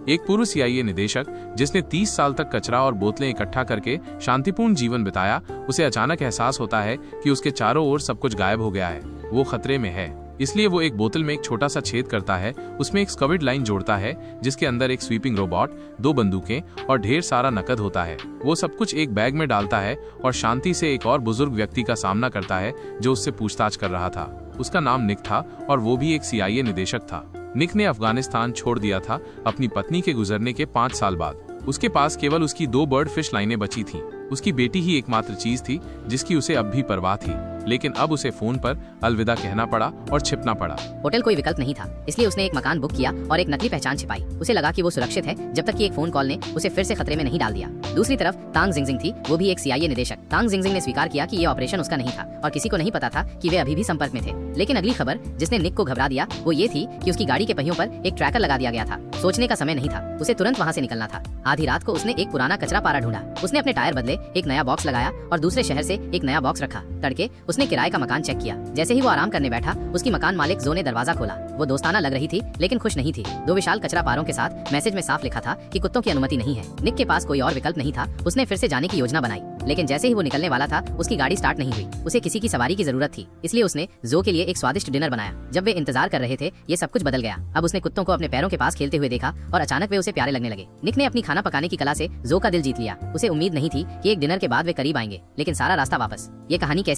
एक पूर्व सीआईए निदेशक जिसने 30 साल तक कचरा और बोतलें इकट्ठा करके शांतिपूर्ण जीवन बिताया, उसे अचानक एहसास होता है कि उसके चारों ओर सब कुछ गायब हो गया है। वो खतरे में है। इसलिए वो एक बोतल में एक छोटा सा छेद करता है, उसमें एक स्क्विड लाइन जोड़ता है जिसके अंदर एक स्वीपिंग रोबोट, 2 बंदूकें और ढेर सारा नकद होता है। वो सब कुछ एक बैग में डालता है और शांति से एक और बुजुर्ग व्यक्ति का सामना करता है जो उससे पूछताछ कर रहा था। उसका नाम निक था और वो भी एक सीआईए निदेशक था। निक ने अफगानिस्तान छोड़ दिया था अपनी पत्नी के गुजरने के 5 साल बाद। उसके पास केवल उसकी 2 बर्ड फिश लाइनें बची थीं। उसकी बेटी ही एकमात्र चीज थी जिसकी उसे अब भी परवाह थी, लेकिन अब उसे फोन पर अलविदा कहना पड़ा और छिपना पड़ा। होटल कोई विकल्प नहीं था, इसलिए उसने एक मकान बुक किया और एक नकली पहचान छिपाई। उसे लगा कि वो सुरक्षित है जब तक कि एक फोन कॉल ने उसे फिर से खतरे में नहीं डाल दिया। दूसरी तरफ तांग जिंगजिंग थी, वो भी एक सीआईए निदेशक। तांग जिंगजिंग ने स्वीकार किया कि ये ऑपरेशन उसका नहीं था और किसी को नहीं पता था कि वे अभी भी संपर्क में थे। लेकिन अगली खबर जिसने निक को घबरा दिया वो ये थी कि उसकी गाड़ी के पहियों पर एक ट्रैकर लगा दिया गया था। सोचने का समय नहीं था, उसे तुरंत वहाँ से निकलना था। आधी रात को उसने एक पुराना कचरा पारा ढूंढा। उसने अपने टायर बदले, एक नया बॉक्स लगाया और दूसरे शहर से एक नया बॉक्स रखा। तड़के उसने किराए का मकान चेक किया। जैसे ही वो आराम करने बैठा, उसकी मकान मालिक जो ने दरवाजा खोला। वो दोस्ताना लग रही थी लेकिन खुश नहीं थी। 2 विशाल कचरा पारों के साथ मैसेज में साफ लिखा था कि कुत्तों की अनुमति नहीं है। निक के पास कोई और विकल्प नहीं था। उसने फिर से जाने की योजना बनाई, लेकिन जैसे ही वो निकलने वाला था उसकी गाड़ी स्टार्ट नहीं हुई। उसे किसी की सवारी की जरूरत थी, इसलिए उसने जो के लिए एक स्वादिष्ट डिनर बनाया। जब वे इंतजार कर रहे थे, ये सब कुछ बदल गया। अब उसने कुत्तों को अपने पैरों के पास खेलते हुए देखा और अचानक वे उसे प्यारे लगने लगे। निक ने अपनी खाना पकाने की कला से जो का दिल जीत लिया। उसे उम्मीद नहीं थी कि एक डिनर के बाद वे करीब आएंगे, लेकिन सारा रास्ता वापस। ये कहानी कैसी